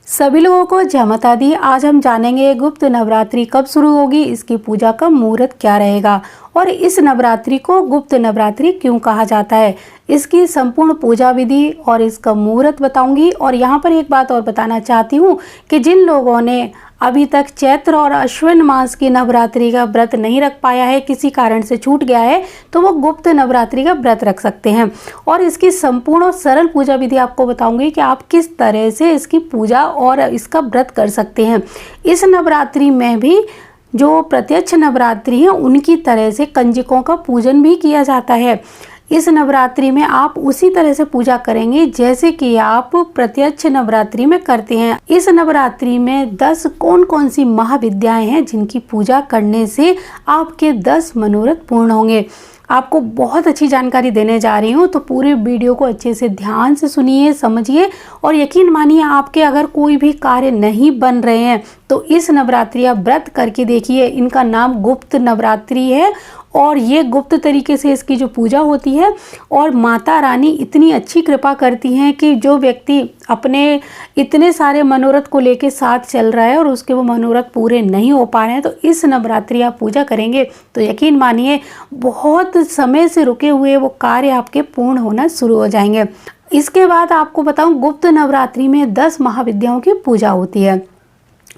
सभी लोगों को जय माता दी। आज हम जानेंगे गुप्त नवरात्रि कब शुरू होगी, इसकी पूजा का मुहूर्त क्या रहेगा और इस नवरात्रि को गुप्त नवरात्रि क्यों कहा जाता है। इसकी संपूर्ण पूजा विधि और इसका मुहूर्त बताऊंगी। और यहाँ पर एक बात और बताना चाहती हूँ कि जिन लोगों ने अभी तक चैत्र और अश्विन मास की नवरात्रि का व्रत नहीं रख पाया है, किसी कारण से छूट गया है, तो वो गुप्त नवरात्रि का व्रत रख सकते हैं। और इसकी संपूर्ण और सरल पूजा विधि आपको बताऊंगी कि आप किस तरह से इसकी पूजा और इसका व्रत कर सकते हैं। इस नवरात्रि में भी जो प्रत्यक्ष नवरात्रि है उनकी तरह से कंजकों का पूजन भी किया जाता है। इस नवरात्रि में आप उसी तरह से पूजा करेंगे जैसे कि आप प्रत्यक्ष नवरात्रि में करते हैं। इस नवरात्रि में 10 कौन कौन सी महाविद्याएं हैं जिनकी पूजा करने से आपके 10 मनोरथ पूर्ण होंगे। आपको बहुत अच्छी जानकारी देने जा रही हूँ, तो पूरे वीडियो को अच्छे से ध्यान से सुनिए, समझिए और यकीन मानिए आपके अगर कोई भी कार्य नहीं बन रहे हैं तो इस नवरात्रि आप व्रत करके देखिए। इनका नाम गुप्त नवरात्रि है और ये गुप्त तरीके से इसकी जो पूजा होती है और माता रानी इतनी अच्छी कृपा करती हैं कि जो व्यक्ति अपने इतने सारे मनोरथ को लेके साथ चल रहा है और उसके वो मनोरथ पूरे नहीं हो पा रहे हैं, तो इस नवरात्रि आप पूजा करेंगे तो यकीन मानिए बहुत समय से रुके हुए वो कार्य आपके पूर्ण होना शुरू हो जाएंगे। इसके बाद आपको बताऊं, गुप्त नवरात्रि में 10 महाविद्याओं की पूजा होती है।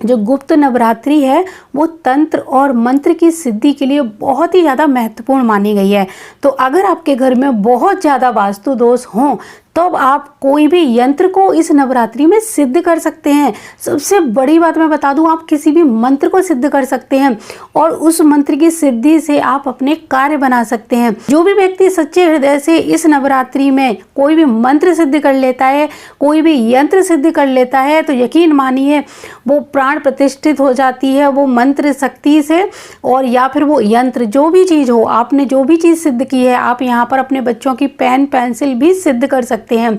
जो गुप्त नवरात्रि है वो तंत्र और मंत्र की सिद्धि के लिए बहुत ही ज़्यादा महत्वपूर्ण मानी गई है। तो अगर आपके घर में बहुत ज़्यादा वास्तु दोष हों तो आप कोई भी यंत्र को इस नवरात्रि में सिद्ध कर सकते हैं। सबसे बड़ी बात मैं बता दूं, आप किसी भी मंत्र को सिद्ध कर सकते हैं और उस मंत्र की सिद्धि से आप अपने कार्य बना सकते हैं। जो भी व्यक्ति सच्चे हृदय से इस नवरात्रि में कोई भी मंत्र सिद्ध कर लेता है, कोई भी यंत्र सिद्ध कर लेता है, तो यकीन मानिए वो प्राण प्रतिष्ठित हो जाती है वो मंत्र शक्ति से। और या फिर वो यंत्र जो भी चीज़ हो, आपने जो भी चीज़ सिद्ध की है, आप यहाँ पर अपने बच्चों की पेन पेंसिल भी सिद्ध कर सकते हैं,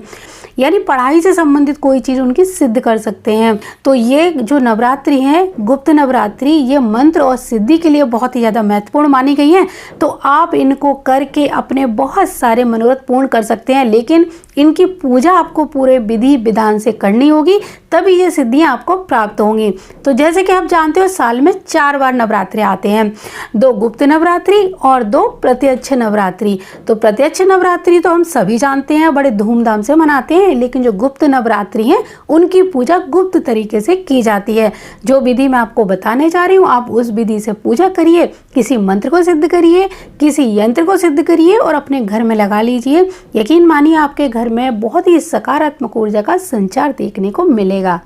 यानी पढ़ाई से संबंधित कोई चीज उनकी सिद्ध कर सकते हैं। तो ये जो नवरात्रि है गुप्त नवरात्रि, ये मंत्र और सिद्धि के लिए बहुत ही ज्यादा महत्वपूर्ण मानी गई है। तो आप इनको करके अपने बहुत सारे मनोरथ पूर्ण कर सकते हैं, लेकिन इनकी पूजा आपको पूरे विधि विधान से करनी होगी, तभी ये सिद्धियां आपको प्राप्त होंगी। तो जैसे कि आप जानते हो साल में 4 बार नवरात्रि आते हैं, 2 गुप्त नवरात्रि और 2 प्रत्यक्ष नवरात्रि। तो प्रत्यक्ष नवरात्रि तो हम सभी जानते हैं, बड़े धूमधाम से मनाते हैं, लेकिन जो गुप्त नवरात्रि हैं उनकी पूजा गुप्त तरीके से की जाती है। जो विधि मैं आपको बताने जा रही हूँ आप उस विधि से पूजा करिए, किसी मंत्र को सिद्ध करिए, किसी यंत्र को सिद्ध करिए और अपने घर में लगा लीजिए। यकीन मानिए आपके घर में बहुत ही सकारात्मक ऊर्जा का संचार देखने को मिलेगा।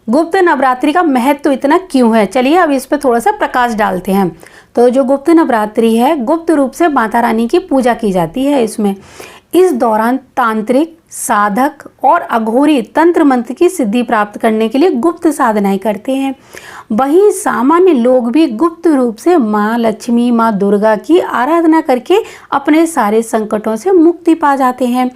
गुप्त नवरात्रि का महत्व इतना क्यों है, चलिए अब इस पर थोड़ा सा प्रकाश डालते हैं। तो जो गुप्त नवरात्रि है गुप्त रूप से माता रानी की पूजा की जाती है। इसमें इस दौरान तांत्रिक साधक और अघोरी तंत्र मंत्र की सिद्धि प्राप्त करने के लिए गुप्त साधनाएं करते हैं। वहीं सामान्य लोग भी गुप्त रूप से माँ लक्ष्मी, माँ दुर्गा की आराधना करके अपने सारे संकटों से मुक्ति पा जाते हैं।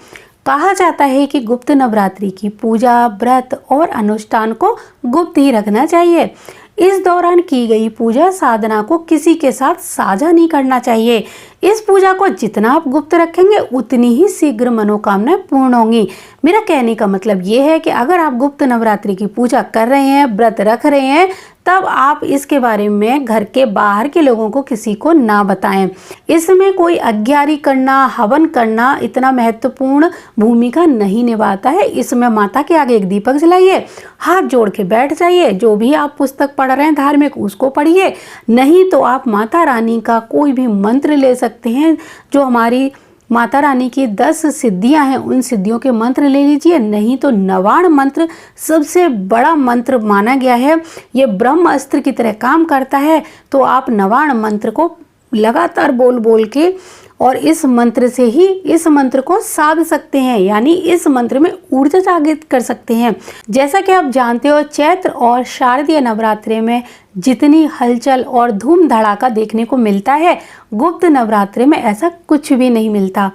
कहा जाता है कि गुप्त नवरात्रि की पूजा, व्रत और अनुष्ठान को गुप्त ही रखना चाहिए। इस दौरान की गई पूजा साधना को किसी के साथ साझा नहीं करना चाहिए। इस पूजा को जितना आप गुप्त रखेंगे उतनी ही शीघ्र मनोकामनाएं पूर्ण होंगी। मेरा कहने का मतलब ये है कि अगर आप गुप्त नवरात्रि की पूजा कर रहे हैं, व्रत रख रहे हैं, तब आप इसके बारे में घर के बाहर के लोगों को किसी को ना बताएं। इसमें कोई अज्ञारी करना, हवन करना इतना महत्वपूर्ण भूमिका नहीं निभाता है। इसमें माता के आगे एक दीपक जलाइए, हाथ जोड़ के बैठ जाइए, जो भी आप पुस्तक पढ़ रहे हैं धार्मिक उसको पढ़िए, नहीं तो आप माता रानी का कोई भी मंत्र ले सकते हैं। जो हमारी माता रानी की 10 सिद्धियां हैं उन सिद्धियों के मंत्र ले लीजिए, नहीं तो नवाण मंत्र सबसे बड़ा मंत्र माना गया है। ये ब्रह्म अस्त्र की तरह काम करता है। तो आप नवाण मंत्र को लगातार बोल बोल के और इस मंत्र से ही इस मंत्र को साध सकते हैं, यानी इस मंत्र में ऊर्जा जागृत कर सकते हैं। जैसा कि आप जानते हो चैत्र और शारदीय नवरात्रि में जितनी हलचल और धूम धड़ाका देखने को मिलता है, गुप्त नवरात्रि में ऐसा कुछ भी नहीं मिलता।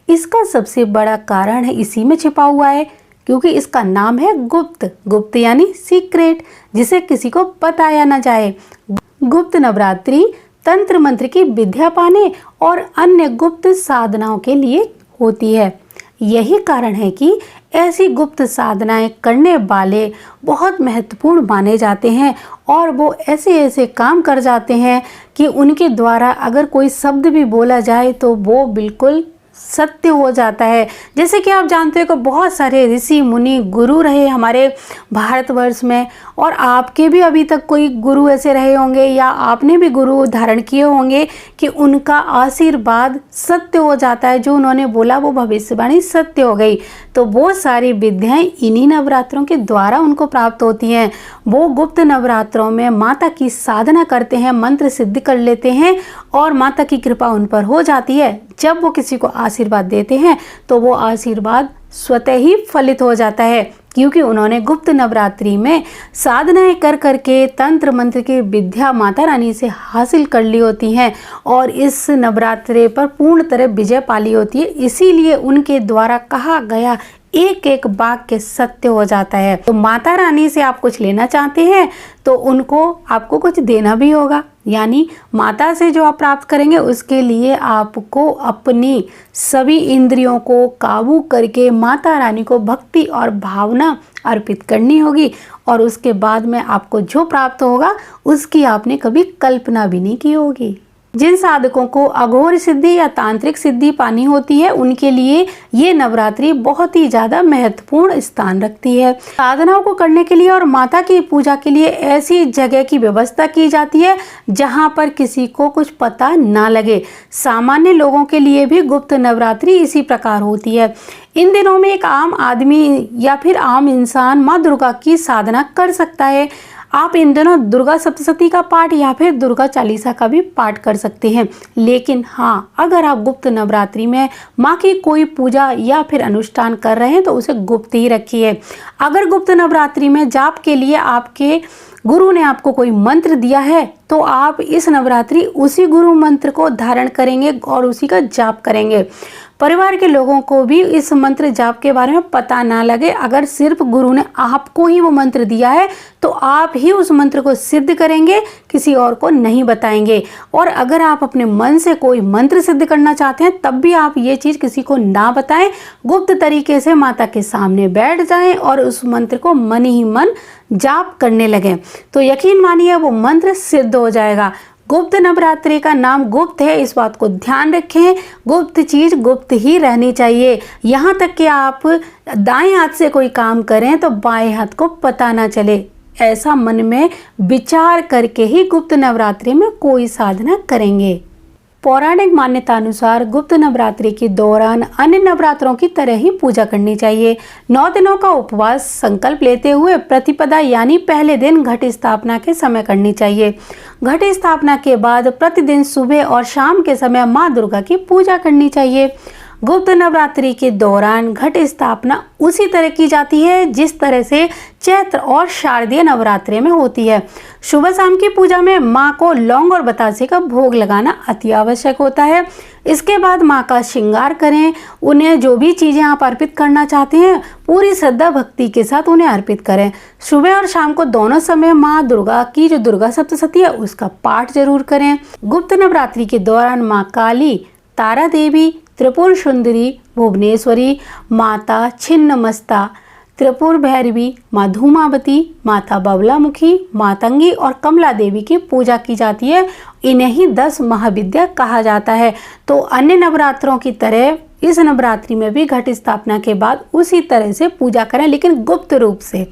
इसका सबसे बड़ा कारण है इसी में छिपा हुआ है, क्योंकि इसका नाम है गुप्त। गुप्त यानी सीक्रेट, जिसे किसी को बताया ना जाए। गुप्त नवरात्रि तंत्र मंत्र की विद्या पाने और अन्य गुप्त साधनाओं के लिए होती है। यही कारण है कि ऐसी गुप्त साधनाएं करने वाले बहुत महत्वपूर्ण माने जाते हैं और वो ऐसे ऐसे काम कर जाते हैं कि उनके द्वारा अगर कोई शब्द भी बोला जाए तो वो बिल्कुल सत्य हो जाता है। जैसे कि आप जानते हो कि बहुत सारे ऋषि मुनि गुरु रहे हमारे भारतवर्ष में, और आपके भी अभी तक कोई गुरु ऐसे रहे होंगे या आपने भी गुरु धारण किए होंगे कि उनका आशीर्वाद सत्य हो जाता है, जो उन्होंने बोला वो भविष्यवाणी सत्य हो गई। तो वो सारी विद्याएं इन्हीं नवरात्रों के द्वारा उनको प्राप्त होती हैं। वो गुप्त नवरात्रों में माता की साधना करते हैं, मंत्र सिद्ध कर लेते हैं और माता की कृपा उन पर हो जाती है। जब वो किसी को आशीर्वाद देते हैं तो वो आशीर्वाद स्वतः ही फलित हो जाता है, क्योंकि उन्होंने गुप्त नवरात्रि में साधनाएं कर करके तंत्र मंत्र की विद्या माता रानी से हासिल कर ली होती हैं और इस नवरात्रि पर पूर्ण तरह विजय पाली होती है। इसीलिए उनके द्वारा कहा गया एक एक वाक्य सत्य हो जाता है। तो माता रानी से आप कुछ लेना चाहते हैं तो उनको आपको कुछ देना भी होगा, यानी माता से जो आप प्राप्त करेंगे उसके लिए आपको अपनी सभी इंद्रियों को काबू करके माता रानी को भक्ति और भावना अर्पित करनी होगी, और उसके बाद में आपको जो प्राप्त होगा उसकी आपने कभी कल्पना भी नहीं की होगी। जिन साधकों को अघोर सिद्धि या तांत्रिक सिद्धि पानी होती है उनके लिए ये नवरात्रि बहुत ही ज़्यादा महत्वपूर्ण स्थान रखती है। साधनाओं को करने के लिए और माता की पूजा के लिए ऐसी जगह की व्यवस्था की जाती है जहां पर किसी को कुछ पता ना लगे। सामान्य लोगों के लिए भी गुप्त नवरात्रि इसी प्रकार होती है। इन दिनों में एक आम आदमी या फिर आम इंसान माँ दुर्गा की साधना कर सकता है। आप इन दिनों दुर्गा सप्तशती का पाठ या फिर दुर्गा चालीसा का भी पाठ कर सकते हैं। लेकिन हाँ, अगर आप गुप्त नवरात्रि में माँ की कोई पूजा या फिर अनुष्ठान कर रहे हैं तो उसे गुप्त ही रखिए। अगर गुप्त नवरात्रि में जाप के लिए आपके गुरु ने आपको कोई मंत्र दिया है तो आप इस नवरात्रि उसी गुरु मंत्र को धारण करेंगे और उसी का जाप करेंगे। परिवार के लोगों को भी इस मंत्र जाप के बारे में पता ना लगे। अगर सिर्फ गुरु ने आपको ही वो मंत्र दिया है तो आप ही उस मंत्र को सिद्ध करेंगे, किसी और को नहीं बताएंगे। और अगर आप अपने मन से कोई मंत्र सिद्ध करना चाहते हैं तब भी आप ये चीज़ किसी को ना बताएं। गुप्त तरीके से माता के सामने बैठ जाएं और उस मंत्र को मन ही मन जाप करने लगें, तो यकीन मानिए वो मंत्र सिद्ध हो जाएगा। गुप्त नवरात्रि का नाम गुप्त है, इस बात को ध्यान रखें। गुप्त चीज गुप्त ही रहनी चाहिए। यहाँ तक कि आप दाएं हाथ से कोई काम करें तो बाएं हाथ को पता ना चले, ऐसा मन में विचार करके ही गुप्त नवरात्रि में कोई साधना करेंगे। पौराणिक मान्यता अनुसार गुप्त नवरात्रि के दौरान अन्य नवरात्रों की तरह ही पूजा करनी चाहिए। 9 दिनों का उपवास संकल्प लेते हुए प्रतिपदा यानी पहले दिन घट स्थापना के समय करनी चाहिए। घट स्थापना के बाद प्रतिदिन सुबह और शाम के समय माँ दुर्गा की पूजा करनी चाहिए। गुप्त नवरात्रि के दौरान घट स्थापना उसी तरह की जाती है जिस तरह से चैत्र और शारदीय नवरात्रि में होती है। सुबह शाम की पूजा में माँ को लौंग और बतासे का भोग लगाना अति आवश्यक होता है। इसके बाद माँ का श्रृंगार करें। उन्हें जो भी चीज़ें आप अर्पित करना चाहते हैं पूरी श्रद्धा भक्ति के साथ उन्हें अर्पित करें। सुबह और शाम को दोनों समय माँ दुर्गा की जो दुर्गा सप्तशती है उसका पाठ जरूर करें। गुप्त नवरात्रि के दौरान माँ काली, तारा देवी, त्रिपुर सुंदरी, भुवनेश्वरी, माता छिन्नमस्ता, त्रिपुर भैरवी, माँ धूमावती, माता बबलामुखी, मातंगी और कमला देवी की पूजा की जाती है। इन्हें ही 10 महाविद्या कहा जाता है। तो अन्य नवरात्रों की तरह इस नवरात्रि में भी घट स्थापना के बाद उसी तरह से पूजा करें, लेकिन गुप्त रूप से।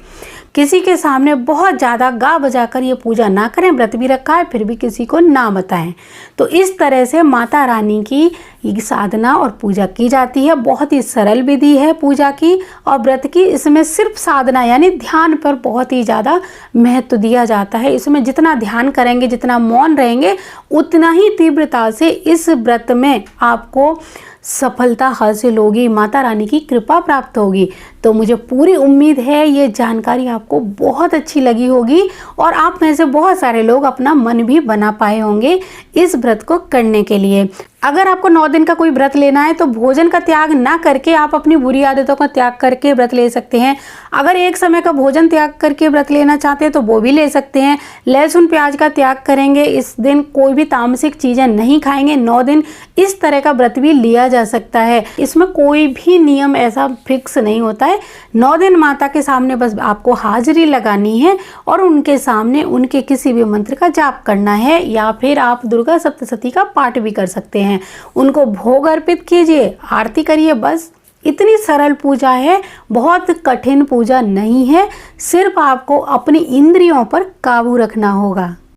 किसी के सामने बहुत ज़्यादा गा बजाकर ये पूजा ना करें। व्रत भी रखा है फिर भी किसी को ना बताएं। तो इस तरह से माता रानी की साधना और पूजा की जाती है। बहुत ही सरल विधि है पूजा की और व्रत की। इसमें सिर्फ साधना यानी ध्यान पर बहुत ही ज़्यादा महत्व दिया जाता है। इसमें जितना ध्यान करेंगे, जितना मौन रहेंगे, उतना ही तीव्रता से इस व्रत में आपको सफलता हासिल होगी, माता रानी की कृपा प्राप्त होगी। तो मुझे पूरी उम्मीद है ये जानकारी आपको बहुत अच्छी लगी होगी और आप में से बहुत सारे लोग अपना मन भी बना पाए होंगे इस व्रत को करने के लिए। अगर आपको 9 दिन का कोई व्रत लेना है तो भोजन का त्याग ना करके आप अपनी बुरी आदतों का त्याग करके व्रत ले सकते हैं। अगर एक समय का भोजन त्याग करके व्रत लेना चाहते हैं तो वो भी ले सकते हैं। लहसुन प्याज का त्याग करेंगे, इस दिन कोई भी तामसिक चीज़ें नहीं खाएंगे। 9 दिन इस तरह का व्रत भी लिया जा सकता है। इसमें कोई भी नियम ऐसा फिक्स नहीं होता है। 9 दिन माता के सामने बस आपको हाजिरी लगानी है और उनके सामने उनके किसी भी मंत्र का जाप करना है, या फिर आप दुर्गा सप्तशती का पाठ भी कर सकते हैं। उनको भोग अर्पित कीजिए, आरती करिए, बस इतनी सरल पूजा है। बहुत कठिन पूजा नहीं है, सिर्फ आपको अपनी इंद्रियों पर काबू रखना होगा।